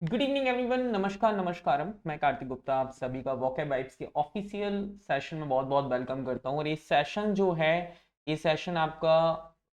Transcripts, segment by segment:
Good evening everyone. नमस्कार नमस्कारम। मैं कार्तिक गुप्ता आप सभी का वोकैब वाइब्स के ऑफिशियल सेशन में बहुत बहुत वेलकम करता हूं। और ये सेशन जो है, ये सेशन आपका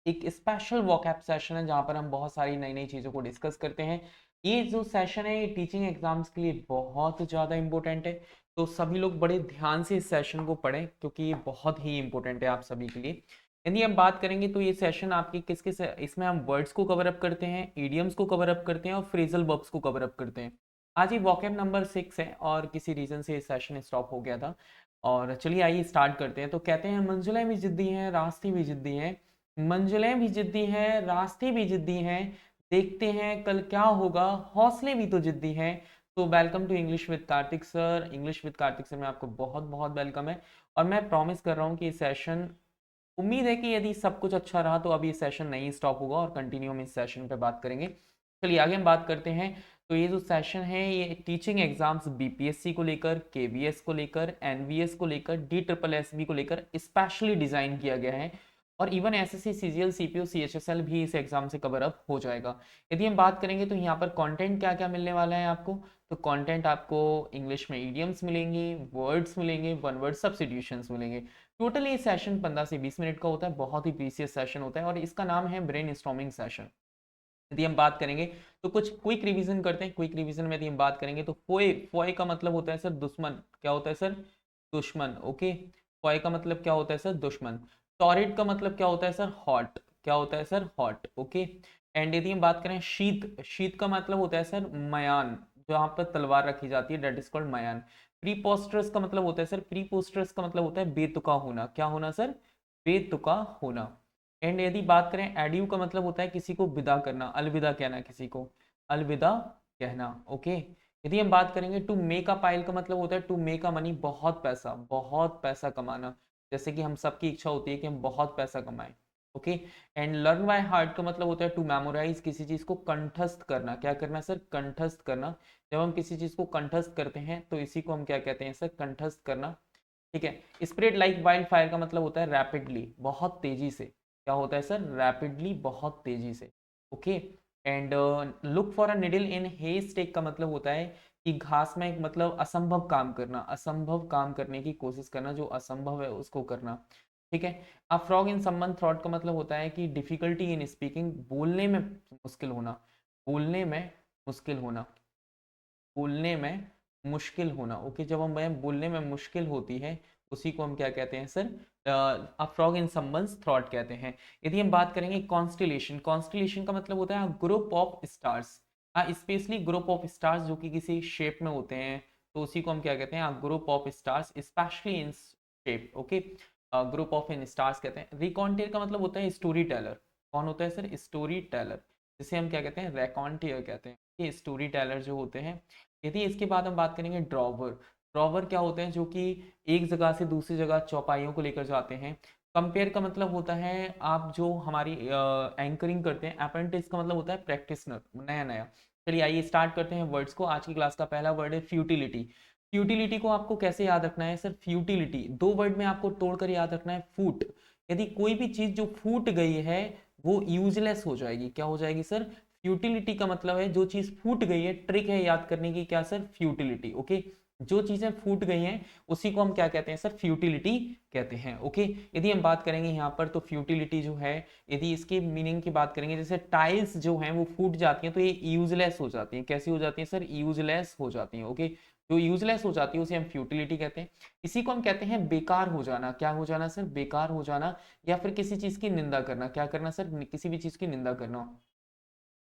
एक स्पेशल वोकैब सेशन है जहां पर हम बहुत सारी नई नई चीज़ों को डिस्कस करते हैं। ये जो सेशन है ये टीचिंग एग्जाम्स के लिए बहुत ज़्यादा इंपॉर्टेंट है, तो सभी लोग बड़े ध्यान से इस सेशन को पढ़ें क्योंकि ये बहुत ही इंपॉर्टेंट है आप सभी के लिए। यदि हम बात करेंगे तो ये सेशन आपकी किस किस, इसमें हम वर्ड्स को कवर अप करते हैं, इडियम्स को कवर अप करते हैं और फ्रेजल वर्ब्स को कवर अप करते हैं। आज ये वोकैब नंबर 6 है और किसी रीजन से ये सेशन स्टॉप हो गया था। और चलिए आइए स्टार्ट करते हैं। तो कहते हैं मंजिलें भी जिद्दी हैं, रास्ते भी जिद्दी हैं। मंजिलें भी जिद्दी हैं, रास्ते भी जिद्दी हैं, देखते हैं कल क्या होगा, हौसले भी तो जिद्दी हैं। तो welcome to English with Kartik sir. English with Kartik sir में आपको बहुत बहुत वेलकम है। और मैं प्रॉमिस कर रहा हूँ कि ये सेशन, उम्मीद है कि यदि सब कुछ अच्छा रहा तो अब ये सेशन नहीं स्टॉप होगा और कंटिन्यू हम इस सेशन पे बात करेंगे। चलिए आगे हम बात करते हैं। तो ये जो सेशन है ये टीचिंग एग्जाम्स बीपीएससी को लेकर, केवीएस को लेकर, एनवीएस को लेकर, डी ट्रिपल एसबी को लेकर स्पेशली डिजाइन किया गया है। और even SSC CGL CPO CHSL भी इस एग्जाम से कवर अप हो जाएगा। यदि हम बात करेंगे तो यहाँ पर कंटेंट क्या क्या मिलने वाला है आपको। तो कंटेंट आपको इंग्लिश में इडियम्स मिलेंगी, वर्ड्स मिलेंगे, वन वर्ड सब्स्टिट्यूशंस मिलेंगे। टोटल ये सेशन 15 से 20 मिनट का होता है, बहुत ही प्रीसियस सेशन होता है और इसका नाम है ब्रेन स्टॉर्मिंग सेशन। यदि हम बात करेंगे तो कुछ क्विक रिवीजन करते हैं। क्विक रिवीजन में यदि हम बात करेंगे तो फोए, फोए का मतलब होता है सर दुश्मन। क्या होता है सर? दुश्मन। ओके। फोए का मतलब क्या होता है सर? दुश्मन। टॉरिड का मतलब क्या होता है सर? हॉट। क्या होता है सर? हॉट। ओके। एंड यदि हम बात करें शीत, शीत का मतलब होता है सर मयान, जहां पर तलवार रखी जाती है, दैट इज कॉल्ड मयान। प्रीपोस्टरस का मतलब होता है सर, प्रीपोस्टरस का मतलब होता है बेतुका होना। क्या होना सर? बेतुका होना। एंड यदि बात करें एड्यू का मतलब होता है किसी को विदा करना, अलविदा कहना किसी को, अलविदा कहना। ओके। यदि हम बात करेंगे टू मेक अ पाइल का मतलब होता है टू मेक अ मनी, बहुत पैसा कमाना। जैसे कि हम सबकी इच्छा होती है कि हम बहुत पैसा कमाएं। Okay. And learn by heart का मतलब होता है टू मेमोराइज, किसी चीज को कंठस्थ करना। क्या करना सर? कंठस्थ करना। जब हम किसी चीज को कंठस्थ करते हैं तो इसी को हम क्या कहते हैं सर? कंठस्थ करना। ठीक है। स्प्रेड लाइक वाइल्ड फायर का मतलब होता है रैपिडली, बहुत तेजी से। क्या होता है सर? रैपिडली, बहुत तेजी से। Okay. And look for a needle in haystack का मतलब होता है कि घास में एक, मतलब असंभव काम करना, असंभव काम करने की कोशिश करना, जो असंभव है उसको करना। ठीक है। A frog in someone throat का मतलब होता है कि डिफिकल्टी इन स्पीकिंग, बोलने में मुश्किल होना, बोलने में मुश्किल होना, बोलने में मुश्किल होना। ओके। जब हम बोलने में मुश्किल होती है उसी को हम क्या कहते हैं sir? A frog in someone's throat कहते हैं। यदि हम बात करेंगे कॉन्स्टिलेशन, कॉन्स्टिलेशन का मतलब होता है group of stars, specially group of stars जो कि किसी शेप में होते हैं, तो उसी को हम क्या कहते हैं? Group of stars specially in shape. Okay. Group of in stars कहते हैं। रिकॉन्टेर का मतलब होता है स्टोरी टेलर। कौन होता है सर? स्टोरी टेलर, जिसे हम क्या कहते हैं? रेकॉन्टियर कहते हैं। ये स्टोरी टेलर जो होते हैं। यदि इसके बाद हम बात करेंगे ड्रॉवर, ड्रॉवर क्या होते हैं? जो कि एक जगह से दूसरी जगह चौपाइयों को लेकर जाते हैं। कंपेयर का मतलब होता है आप जो हमारी एंकरिंग करते हैं। अप्रेंटिस का मतलब होता है प्रैक्टिसनर, नया नया। चलिए आइए स्टार्ट करते हैं वर्ड्स को। आज की क्लास का पहला वर्ड है फ्यूटिलिटी। फ्यूटिलिटी को आपको कैसे याद रखना है सर? फ्यूटिलिटी दो वर्ड में आपको तोड़कर याद रखना है। फूट, यदि कोई भी चीज जो फूट गई है वो यूजलेस हो जाएगी। क्या हो जाएगी सर? फ्यूटिलिटी का मतलब है जो चीज फूट गई है। ट्रिक है याद करने की, क्या सर? फ्यूटिलिटी। ओके। जो चीजें फूट गई हैं उसी को हम क्या कहते हैं सर? फ्यूटिलिटी कहते हैं। ओके। यदि हम बात करेंगे यहाँ पर तो फ्यूटिलिटी जो है, यदि इसकी मीनिंग की बात करेंगे, जैसे टाइल्स जो हैं वो फूट जाती हैं तो ये यूजलेस हो जाती हैं। कैसी हो जाती हैं सर? यूजलेस हो जाती हैं। ओके। जो यूजलेस हो जाती है उसे हम फ्यूटिलिटी कहते हैं। इसी को हम कहते हैं बेकार हो जाना। क्या हो जाना सर? बेकार हो जाना। या फिर किसी चीज की निंदा करना। क्या करना सर? किसी भी चीज की निंदा करना।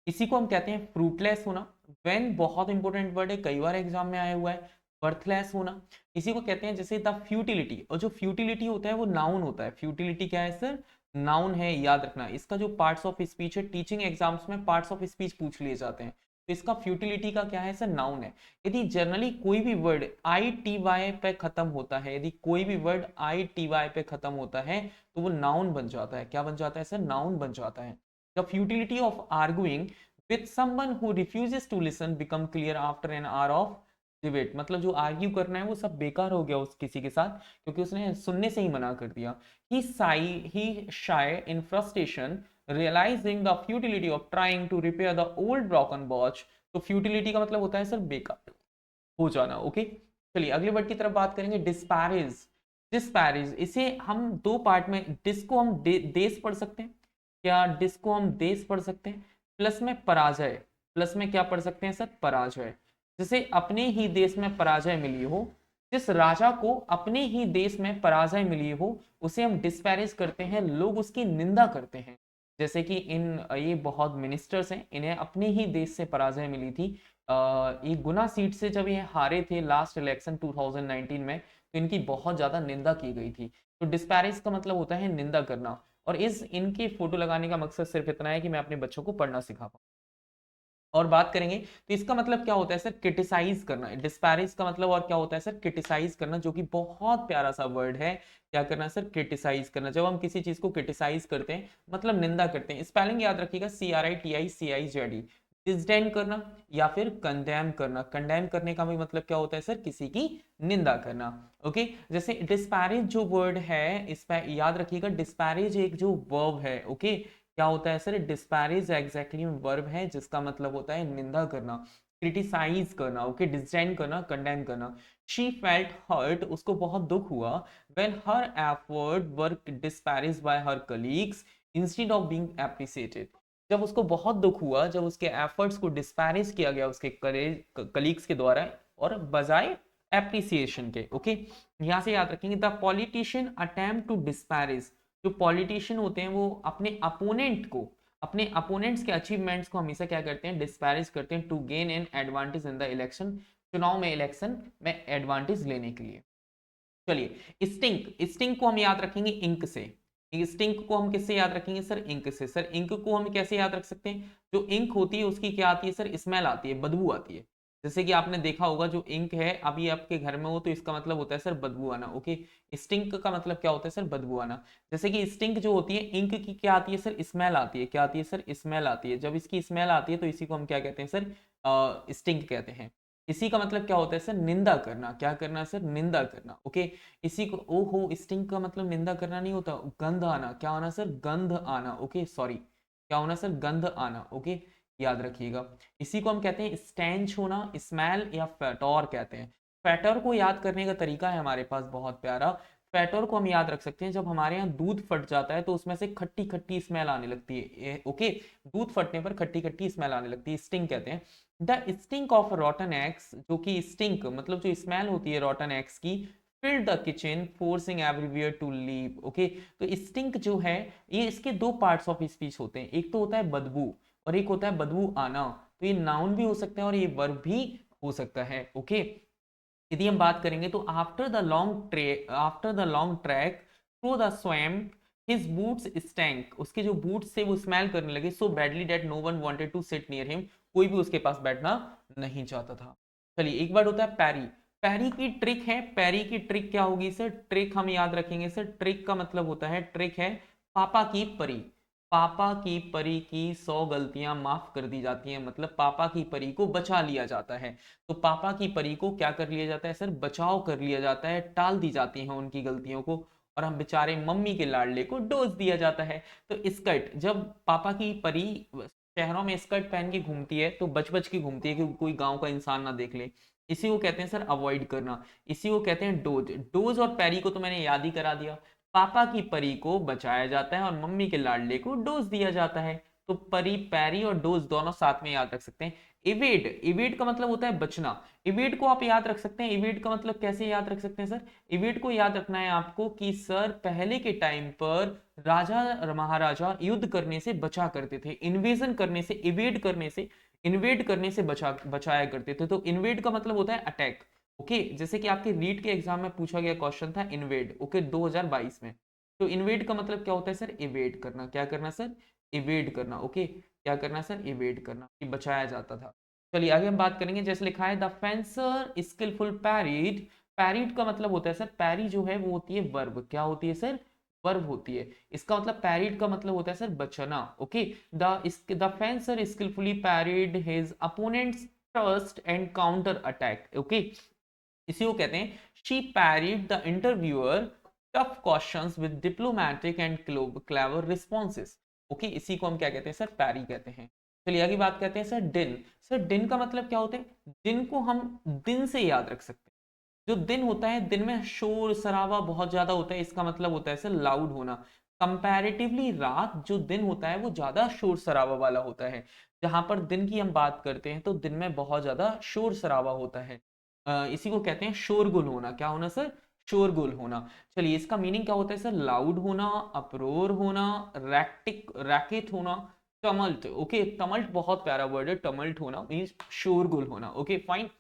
इसी को हम कहते हैं फ्रूटलेस होना। वेन बहुत इंपॉर्टेंट वर्ड है, कई बार एग्जाम में आया हुआ है। बर्थलेस होना, इसी को कहते हैं जैसे द फ्यूटिलिटी। और जो फ्यूटिलिटी होता है वो नाउन होता है। फ्यूटिलिटी क्या है सर? नाउन है, याद रखना। इसका जो पार्ट्स ऑफ स्पीच है, टीचिंग एग्जाम्स में पार्ट्स ऑफ स्पीच पूछ लिए जाते हैं, तो इसका फ्यूटिलिटी का क्या है सर? नाउन है। यदि जनरली कोई भी वर्ड आई टी वाई पे खत्म होता है, यदि कोई भी वर्ड आई टी वाई पे खत्म होता है तो वो नाउन बन जाता है। क्या बन जाता है सर? नाउन बन जाता है। The futility of arguing with someone who refuses to listen become clear after an hour of debate। मतलब जो आर्ग्यू करना है वो सब बेकार हो गया उस किसी के साथ, क्योंकि उसने सुनने से ही मना कर दिया। ही shy in frustration realizing the futility of trying to repair the old broken watch। तो futility का मतलब होता है सर बेकार हो जाना। ओके, चलिए अगले वर्ड की तरफ बात करेंगे, डिस्पैरेज। डिस्पैरेज इसे हम दो पार्ट में, डिस को हम देश पढ़ सकते हैं, क्या डिस को हम देश पढ़ सकते हैं, प्लस में पराजय, प्लस में क्या पढ़ सकते हैं सर, पराजय। जैसे अपने ही देश में पराजय मिली हो, जिस राजा को अपने ही देश में पराजय मिली हो उसे हम डिस्पैरेज करते हैं, लोग उसकी निंदा करते हैं। जैसे कि ये बहुत मिनिस्टर्स हैं, इन्हें अपने ही देश से पराजय मिली थी, ये गुना सीट से जब ये हारे थे लास्ट इलेक्शन 2019 में, तो इनकी बहुत ज्यादा निंदा की गई थी। तो डिस्पैरेज का मतलब होता है निंदा करना, और इस इनकी फोटो लगाने का मकसद सिर्फ इतना है कि मैं अपने बच्चों को पढ़ना सिखा पाऊँ। और बात करेंगे तो इसका मतलब क्या होता है सर, क्रिटिसाइज करना। डिस्पैरेज का मतलब और क्या होता है सर, क्रिटिसाइज करना, जो कि बहुत प्यारा सा वर्ड है। क्या करना सर, क्रिटिसाइज करना। जब हम किसी चीज को क्रिटिसाइज करते हैं मतलब निंदा करते हैं, स्पेलिंग याद रखिएगा, CRITICIZD। डिसडेन करना या फिर कंडेम करना। कंडेम करने का भी मतलब क्या होता है सर, किसी की निंदा करना। ओके, जैसे डिस्पैरेज जो वर्ड है, इस पर याद रखिएगा, डिस्पैरेज एक जो वर्ब है। ओके, क्या होता है सर, डिस्पैरेज एग्जैक्टली वर्ब है जिसका मतलब होता है निंदा करना, क्रिटिसाइज करना। ओके, डिसडेन करना, कंडेम करना। शी फेल्ट हर्ट, उसको बहुत दुख हुआ, when her effort were disparaged by her colleagues instead of being appreciated. जब उसको बहुत दुख हुआ, जब उसके एफर्ट्स को डिस्पैरेज किया गया उसके कलीग्स के द्वारा, और बजाय एप्रिसिएशन के। ओके, यहां से याद रखेंगे, the politician attempt to disparage. जो पॉलिटिशियन होते हैं वो अपने अपोनेंट को, अपने अपोनेंट्स के अचीवमेंट्स को हमेशा क्या करते हैं, डिस्पैरेज करते हैं, to gain an advantage in the election, चुनाव में, इलेक्शन में एडवांटेज लेने के लिए। चलिए स्टिंक, स्टिंक को हम याद रखेंगे इंक से। स्टिंक को हम किससे याद रखेंगे सर, इंक से। सर इंक को हम कैसे याद रख सकते हैं, जो इंक होती है उसकी क्या आती है सर, स्मेल आती है, बदबू आती है। जैसे कि आपने देखा होगा जो इंक है अभी आपके घर में हो तो इसका मतलब होता है सर बदबू आना। ओके, स्टिंक का मतलब क्या होता है सर, बदबू आना। जैसे कि स्टिंक जो होती है, इंक की क्या आती है सर, स्मेल आती है। क्या आती है सर, स्मेल आती है। जब इसकी स्मेल आती है तो इसी को हम क्या कहते हैं सर, स्टिंक कहते हैं। इसी का मतलब क्या होता है सर, निंदा करना। क्या करना सर, निंदा करना। ओके, इसी को, ओहो, स्टिंक का मतलब निंदा करना नहीं होता, गंध आना। क्या आना सर, गंध आना। ओके, सॉरी, क्या होना सर, गंध आना। ओके, याद रखिएगा। इसी को हम कहते हैं स्टेंच होना, स्मेल, या फैटोर कहते हैं। फैटर को याद करने का तरीका है हमारे पास बहुत प्यारा। फैटर को हम याद रख सकते हैं, जब हमारे यहाँ दूध फट जाता है तो उसमें से खट्टी खट्टी स्मेल आने लगती है। ओके, दूध फटने पर खट्टी खट्टी स्मेल आने लगती है, स्टिंग कहते हैं। The stink of rotten eggs, जो कि स्टिंक मतलब जो स्मेल होती है रॉटन एग्स की, filled the kitchen forcing everywhere to leave. Okay, तो स्टिंक जो है, ये इसके दो पार्ट्स ऑफ स्पीच होते हैं, एक तो होता है बदबू और एक होता है बदबू आना। तो ये नाउन भी हो सकता है और ये वर्ब भी हो सकता है। ओके, यदि हम बात करेंगे तो after the long track through the swamp his boots stank, उसके जो बूट्स थे वो स्मेल करने लगे, so badly that no one wanted to sit near him, कोई भी उसके पास बैठना नहीं चाहता था। चलिए एक बार होता है पैरी। पैरी की ट्रिक है, पैरी की ट्रिक क्या होगी सर, ट्रिक हम याद रखेंगे सर, ट्रिक का मतलब होता है, ट्रिक है पापा की परी। पापा की परी की 100 गलतियां माफ कर दी जाती हैं, मतलब पापा की परी को बचा लिया जाता है। तो पापा की परी को क्या कर लिया जाता है सर, बचाव कर लिया जाता है, टाल दी जाती हैं उनकी गलतियों को, और हम बेचारे मम्मी के लाडले को डोज दिया जाता है। तो स्कर्ट, जब पापा की परी शहरों में स्कर्ट पहन के घूमती है तो बच बच के घूमती है कि कोई गांव का इंसान ना देख ले, इसी को कहते हैं सर अवॉइड करना, इसी को कहते हैं डोज। डोज और पैरी को तो मैंने याद ही करा दिया। पापा की परी को बचाया जाता है और मम्मी के लाडले को डोज दिया जाता है। तो परी, पैरी और डोज दोनों साथ में याद रख सकते हैं। इवेड, इवेड का मतलब होता है बचना। इवेड को आप याद रख सकते हैं, इवेड का मतलब कैसे याद रख सकते हैं सर, इवेड को याद रखना है आपको कि सर पहले के टाइम पर राजा महाराजा युद्ध करने से बचा करते थे, इन्वेजन करने से, इवेड करने से, इन्वेड करने से बचाया करते थे। तो इन्वेड का मतलब होता है अटैक। ओके, जैसे कि आपके रीट के एग्जाम में पूछा गया क्वेश्चन था इन्वेड, ओके, 2022 में। तो इन्वेड का मतलब क्या होता है सर, इवेड करना। क्या करना सर, इवेड करना। ओके, क्या करना सर, इवेड करना, कि बचाया जाता था। चलिए आगे हम बात करेंगे, जैसे लिखा है the fencer skilful parried. Parried का मतलब होता है सर, पैरी जो है वो होती है वर्ब। क्या होती है सर, वर्ब होती है। इसका मतलब पैरिड का मतलब होता है सर बचना। Okay, the fencer skilfully पैरिड his opponents trust and counter attack. Okay, इसी को कहते हैं she पैरिड the interviewer tough questions with diplomatic and clever responses. Okay, इसी को हम क्या कहते हैं सर, पैरी कहते हैं। चलिए आगे बात करते हैं सर दिन। सर दिन का मतलब क्या होता है, दिन को हम दिन से याद रख सकते हैं। जो दिन होता है, दिन में शोर शराबा बहुत ज्यादा होता है, इसका मतलब होता है सर लाउड होना। कंपैरेटिवली रात जो दिन होता है वो ज्यादा शोर शराबा वाला होता है। जहां पर दिन की हम बात करते हैं तो दिन में बहुत ज्यादा शोर शराबा होता है। इसी को कहते हैं शोरगुल होना। क्या होना सर, शोरगुल होना। चलिए इसका मीनिंग क्या होता है सर, लाउड होना, अप्रोर होना, रैक्टिक रैकेट होना, टमल्ट। ओके, टमल्ट बहुत प्यारा वर्ड है, टमल्ट होना मीन्स शोरगुल होना। Okay fine.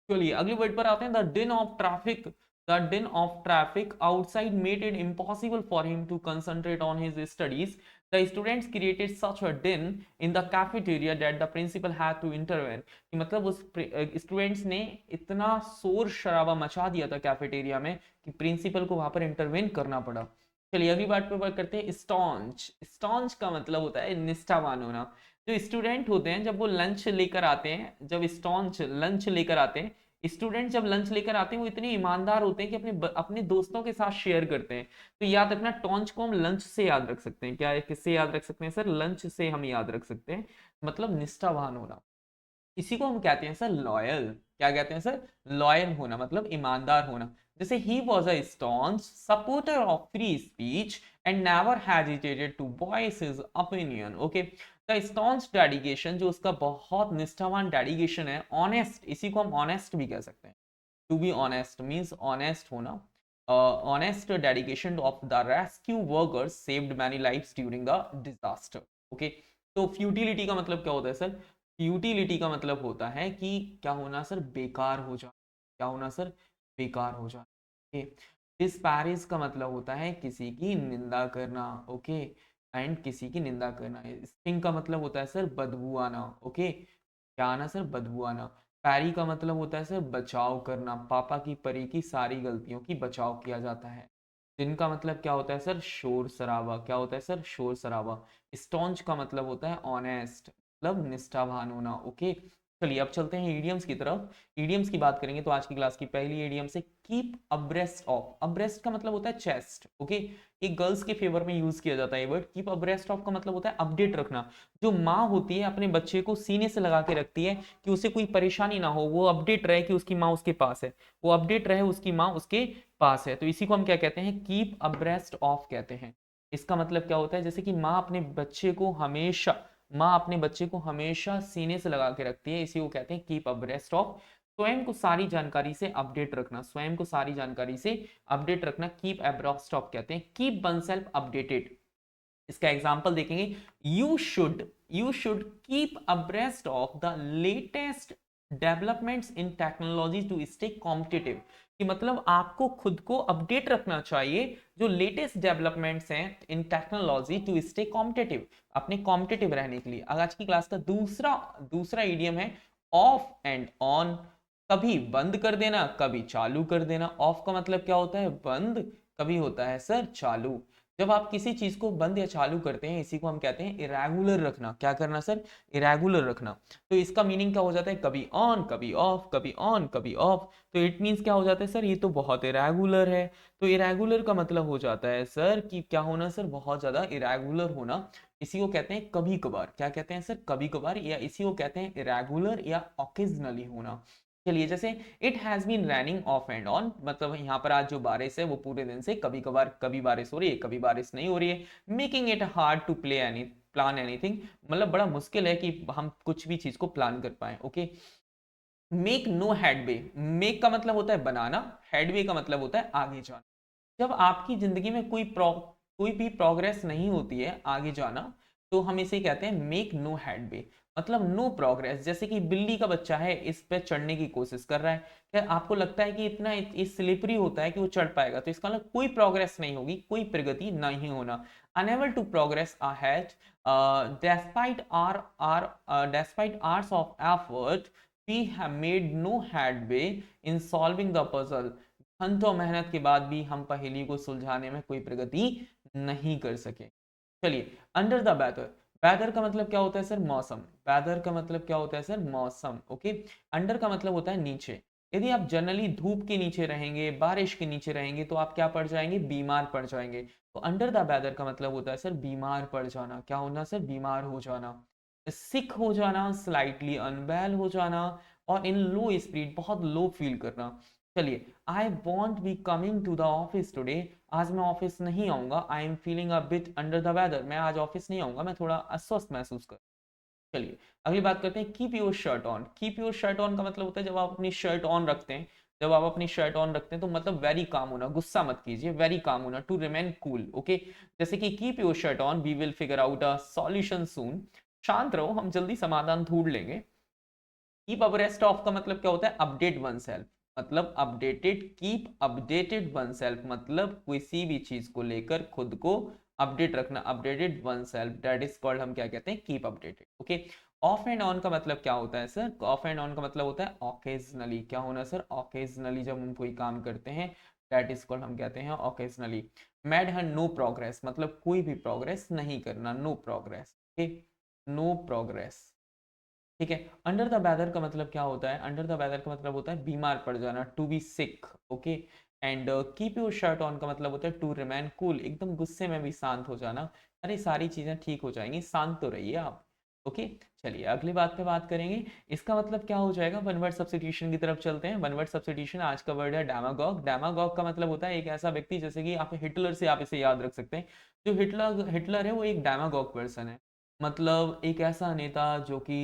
चलिए अगले वर्ड पर आते हैं, द दिन of traffic. The din of traffic outside made it impossible for him to concentrate on his studies. The students created such a din in the cafeteria that the principal had to intervene. कि मतलब उस students ने इतना शोर शराबा मचा दिया था कैफेटेरिया में कि प्रिंसिपल को वहां पर इंटरवेन करना पड़ा। चलिए अगली बात पर बात करते हैं, स्टॉन्च। स्टॉन्च का मतलब होता है निष्ठावान होना। जो स्टूडेंट होते हैं जब वो लंच लेकर आते हैं, जब स्टॉन्च लंच लेकर आते हैं, स्टूडेंट जब लंच लेकर आते हैं वो इतने ईमानदार होते हैं कि अपने अपने दोस्तों के साथ शेयर करते हैं। तो याद रखना, टॉन्च को हम लंच से याद रख सकते हैं। क्या है, किससे याद रख सकते हैं सर, लंच से हम याद रख सकते हैं। मतलब निष्ठावान होना। इसी को हम कहते हैं सर लॉयल। क्या कहते हैं सर, लॉयल होना, मतलब ईमानदार होना। जैसे he was a staunch supporter of free speech and never hesitated to voice his opinion. Okay, the staunch dedication, जो उसका बहुत निष्ठावान डेडिकेशन है, ऑनेस्ट, इसी को हम ऑनेस्ट भी कह सकते हैं। To be honest means honest होना। Honest dedication of the rescue workers saved many lives during the disaster. Okay, तो फ्यूटिलिटी का मतलब क्या होता है सर, फ्यूटिलिटी का मतलब होता है कि क्या होना सर, बेकार हो जा, क्या होना सर, बेकार हो जा। ओके, डिस्पैरिज का मतलब होता है किसी की निंदा करना। ओके, एंड किसी की निंदा करना। स्टिंग का मतलब होता है सर बदबू आना। ओके, क्या आना सर, बदबू आना। पैरी का मतलब होता है सर बचाव करना, पापा की परी की सारी गलतियों की बचाव किया जाता है। दिन का मतलब क्या होता है सर, शोर शराबा। क्या होता है सर, शोर शराबा। स्टॉन्च का मतलब होता है ऑनेस्ट, मतलब निष्ठावान होना। ओके, चलिए अब चलते हैं ईडियम्स की तरफ। ईडियम्स की बात करेंगे तो आज की क्लास की पहली ईडियम से कीप अब्रेस्ट ऑफ। अब्रेस्ट का मतलब होता है चेस्ट। ओके, ये गर्ल्स के फेवर में यूज किया जाता है ये वर्ड। कीप अब्रेस्ट ऑफ का मतलब होता है अपडेट रखना। जो माँ होती है अपने बच्चे को सीने से लगा के रखती है कि उसे कोई परेशानी ना हो, वो अपडेट रहे कि उसकी माँ उसके पास है, वो अपडेट रहे उसकी माँ उसके पास है। तो इसी को हम क्या कहते हैं, कीप अब्रेस्ट ऑफ कहते हैं। इसका मतलब क्या होता है, जैसे कि माँ अपने बच्चे को हमेशा सीने से लगा के रखती है, इसी को कहते हैं कीप अब्रेस्ट ऑफ। स्वयं को सारी जानकारी से अपडेट रखना, स्वयं को सारी जानकारी से अपडेट रखना, कीप अब्रेस्ट ऑफ कहते हैं। कीप वनसेल्फ अपडेटेड, इसका एग्जांपल देखेंगे। You should keep abreast of the latest developments in technology to stay competitive. कि मतलब आपको खुद को अपडेट रखना चाहिए जो लेटेस्ट डेवलपमेंट्स हैं इन टेक्नोलॉजी टू स्टे कॉम्पिटिटिव, अपने कॉम्पिटिटिव रहने के लिए। आज की क्लास का दूसरा दूसरा इडियम है ऑफ एंड ऑन। कभी बंद कर देना, कभी चालू कर देना। ऑफ का मतलब क्या होता है, बंद, कभी होता है सर चालू। जब आप किसी चीज को बंद या चालू करते हैं, इसी को हम कहते हैं इरेगुलर रखना। क्या करना सर, इरेगुलर रखना। तो इसका मीनिंग क्या हो जाता है, कभी ऑन कभी ऑफ, कभी ऑन कभी ऑफ। तो इट मीन्स क्या हो जाता है सर, ये तो बहुत इरेगुलर है। तो इरेगुलर का मतलब हो जाता है सर कि क्या होना सर, बहुत ज्यादा इरेगुलर होना। इसी को कहते हैं कभी कभार। क्या कहते हैं सर, कभी कभार, या इसी को कहते हैं इरेगुलर या ओकेजनली होना। चलिए जैसे it has been raining off and on, मतलब यहाँ पर आज जो बारिश है वो पूरे दिन से कभी कभार, कभी बारिश हो रही है, कभी बारिश नहीं हो रही है। Making it hard to plan anything, मतलब बड़ा मुश्किल है कि हम कुछ भी चीज को प्लान कर पाए। Okay, make no headway. Make का मतलब होता है बनाना, हेडवे का मतलब होता है आगे जाना। जब आपकी जिंदगी में कोई भी प्रोग्रेस नहीं होती है, आगे जाना, तो हम इसे कहते हैं मेक नो हेडवे, मतलब नो प्रोग्रेस। जैसे कि बिल्ली का बच्चा है, इस पे चढ़ने की कोशिश कर रहा है, क्या आपको लगता है कि इतना इस स्लिपरी होता है कि वो चढ़ पाएगा, तो इसका मतलब कोई प्रोग्रेस नहीं होगी, कोई प्रगति नहीं होना। Unable to progress ahead despite despite hours of effort, we have made no headway in solving the puzzle. घंटों मेहनत के बाद भी हम पहेली को सुलझाने में कोई प्रगति नहीं कर सके। चलिए अंडर द वेदर। वेदर का मतलब क्या होता है सर, मौसम। वेदर का मतलब क्या होता है सर, मौसम। ओके, अंडर का मतलब होता है नीचे। यदि आप जनरली धूप के नीचे रहेंगे, बारिश के नीचे रहेंगे, तो आप क्या पड़ जाएंगे, बीमार पड़ जाएंगे। तो अंडर द वेदर का मतलब होता है सर बीमार पड़ जाना। क्या होना सर, बीमार हो जाना, सिक हो जाना, स्लाइटली अनवेल हो जाना, और इन लो स्पिरिट, बहुत लो फील करना। चलिए, I won't be coming to the office today, आज मैं ऑफिस नहीं आऊंगा। I am feeling a bit under the weather, मैं आज ऑफिस नहीं आऊंगा, मैं थोड़ा अस्वस्थ महसूस कर। चलिए अगली बात करते हैं, keep your shirt on. Keep your shirt on का मतलब होता है जब आप अपनी शर्ट ऑन रखते हैं, जब आप अपनी शर्ट ऑन रखते हैं तो मतलब वेरी काम होना, गुस्सा मत कीजिए, वेरी काम होना, टू रिमेन कूल। ओके, जैसे कि keep your shirt on, we will figure out a solution soon. शांत रहो, हम जल्दी समाधान ढूंढ लेंगे। कीप अबरेस्ट ऑफ का मतलब क्या होता है, अपडेट वन सेल्फ, मतलब updated, keep updated one self मतलब किसी भी चीज को लेकर खुद को अपडेट रखना, updated one self, that is called, हम क्या कहते हैं, keep updated. Okay, of and on का मतलब क्या होता है सर, ऑफ एंड ऑन का मतलब होता है ऑकेजनली। क्या होना सर, ऑकेजनली, जब हम कोई काम करते हैं, दैट इज कॉल्ड, हम कहते हैं ऑकेजनली। मैड है नो प्रोग्रेस, मतलब कोई भी प्रोग्रेस नहीं करना, no progress. Okay, no progress, ठीक है। अंडर द वेदर का मतलब क्या होता है, अंडर द वेदर का मतलब होता है बीमार पड़ जाना, to be sick. Okay, and keep your shirt on का मतलब होता है टू रिमेन कूल, एकदम गुस्से में भी शांत हो जाना। अरे सारी चीजें ठीक हो जाएंगी, शांत तो रहिए आप। ओके, चलिए अगली बात पे बात करेंगे। इसका मतलब क्या हो जाएगा, वन वर्ड सब्स्टिट्यूशन की तरफ चलते हैं। वन वर्ड सब्स्टिट्यूशन, आज का वर्ड है डेमागॉग। डेमागॉग का मतलब होता है एक ऐसा व्यक्ति, जैसे कि आप हिटलर से आप इसे याद रख सकते हैं। जो हिटलर हिटलर है वो एक डेमागॉग पर्सन है, मतलब एक ऐसा नेता जो कि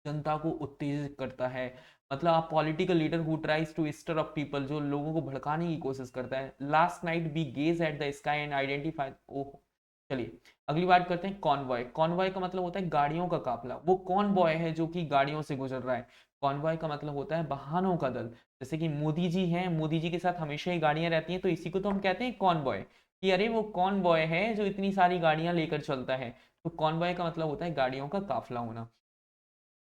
जनता को उत्तेजित करता है। मतलब आप political leader who tries to stir up people, जो लोगों को भड़काने की कोशिश करता है। Last night we gaze at the sky and identify, oh. चलिए अगली बात करते हैं, कॉन्वॉय। कॉन्वॉय का मतलब होता है गाड़ियों का काफला। वो कौन बॉय है जो कि गाड़ियों से गुजर रहा है। कॉन्वॉय का मतलब होता है वाहनों का दल। जैसे कि मोदी जी हैं, मोदी जी के साथ हमेशा ही गाड़ियां रहती हैं, तो इसी को तो हम कहते हैं कॉन्वॉय, कि अरे वो कौन बॉय है जो इतनी सारी गाड़ियां लेकर चलता है। तो कॉन्वॉय का मतलब होता है गाड़ियों का काफला होना।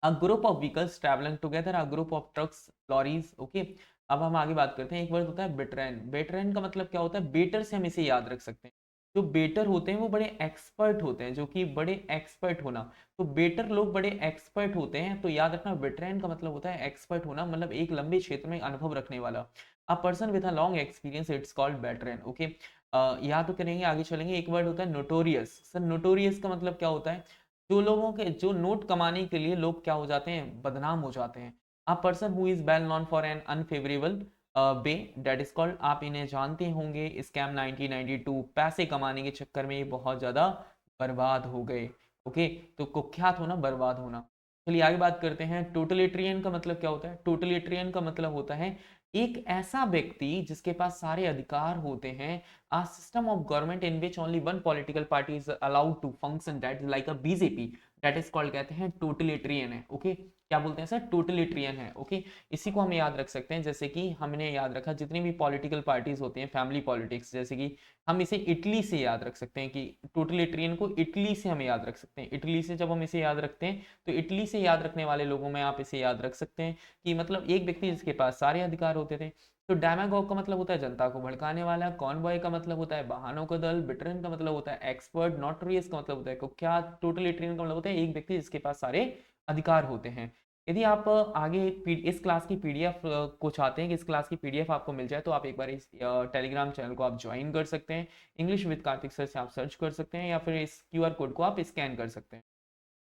A group of vehicles travelling together, a group of trucks, lorries. Okay, अब हम आगे बात करते हैं। एक वर्ड होता है बेटरन। बेटरन का मतलब क्या होता है, बेटर से हम इसे याद रख सकते हैं। जो बेटर होते हैं वो बड़े एक्सपर्ट होते हैं, जो कि बड़े एक्सपर्ट होना। तो बेटर लोग बड़े एक्सपर्ट होते हैं, तो याद रखना बेटरन का मतलब होता है एक्सपर्ट होना, मतलब एक लंबे क्षेत्र में अनुभव रखने वाला। A person with a long experience, it's called veteran. Okay, याद तो करेंगे, आगे चलेंगे। एक वर्ड होता है नोटोरियस। सर नोटोरियस का मतलब क्या होता है, जो लोगों के, जो नोट कमाने के लिए लोग क्या हो जाते हैं, बदनाम हो जाते हैं। A person who is well known for an unfavourable way, that is called, आप इन्हें जानते होंगे, स्कैम 1992, पैसे कमाने के चक्कर में ये बहुत ज्यादा बर्बाद हो गए। ओके, तो कुख्यात होना, बर्बाद होना। चलिए आगे बात करते हैं। टोटलिटेरियन का मतलब क्या होता है। टोटलिटेरियन का मतलब होता है एक ऐसा व्यक्ति जिसके पास सारे अधिकार होते हैं। A system of government in which only one political party is allowed to function, that is like a BJP, that is called, कहते हैं टोटलिटेरियन है। ओके, क्या बोलते हैं सर, टोटलिटेरियन है। ओके, इसी को हम याद रख सकते हैं, जैसे कि हमने याद रखा जितनी भी पॉलिटिकल पार्टीज होती हैं, फैमिली पॉलिटिक्स, जैसे कि हम इसे इटली से याद रख सकते हैं, कि टोटलिटेरियन को इटली से हम याद रख सकते हैं। इटली से जब हम इसे याद रखते हैं, तो इटली से याद रखने वाले लोगों में आप इसे याद रख सकते हैं, कि मतलब एक व्यक्ति जिसके पास सारे अधिकार होते थे। तो डेमागोग का मतलब होता है जनता को भड़काने वाला। कॉनवॉय का मतलब होता है वाहनों का दल। बिटरन का मतलब होता है एक्सपर्ट। नोटोरियस का मतलब होता है कुख्यात। टोटलिटेरियन का मतलब होता है एक व्यक्ति जिसके पास सारे अधिकार होते हैं। यदि आप आगे इस क्लास की पीडीएफ को चाहते हैं कि इस क्लास की पीडीएफ आपको मिल जाए, तो आप एक बार इस टेलीग्राम चैनल को आप ज्वाइन कर सकते हैं। इंग्लिश विद कार्तिक सर से आप सर्च कर सकते हैं, या फिर इस क्यूआर कोड को आप स्कैन कर सकते हैं।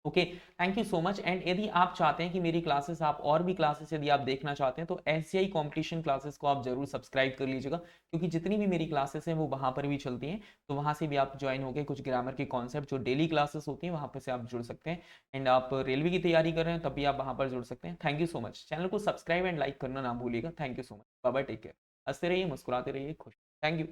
Okay, thank you so much. And यदि आप चाहते हैं कि मेरी क्लासेस, आप और भी क्लासेस यदि आप देखना चाहते हैं, तो एसजीआई कंपटीशन क्लासेस को आप जरूर सब्सक्राइब कर लीजिएगा, क्योंकि जितनी भी मेरी क्लासेस हैं वो वहां पर भी चलती हैं। तो वहां से भी आप ज्वाइन होकर कुछ ग्रामर के कॉन्सेप्ट जो डेली क्लासेस होती हैं वहां पर से आप जुड़ सकते हैं। एंड आप रेलवे की तैयारी कर रहे हैं तब भी आप वहां पर जुड़ सकते हैं। Thank you so much. Channel को सब्सक्राइब एंड लाइक करना ना भूलिएगा। Thank you so much, bye bye, take care. हंसते रहिए, मुस्कुराते रहिए, खुश। Thank you.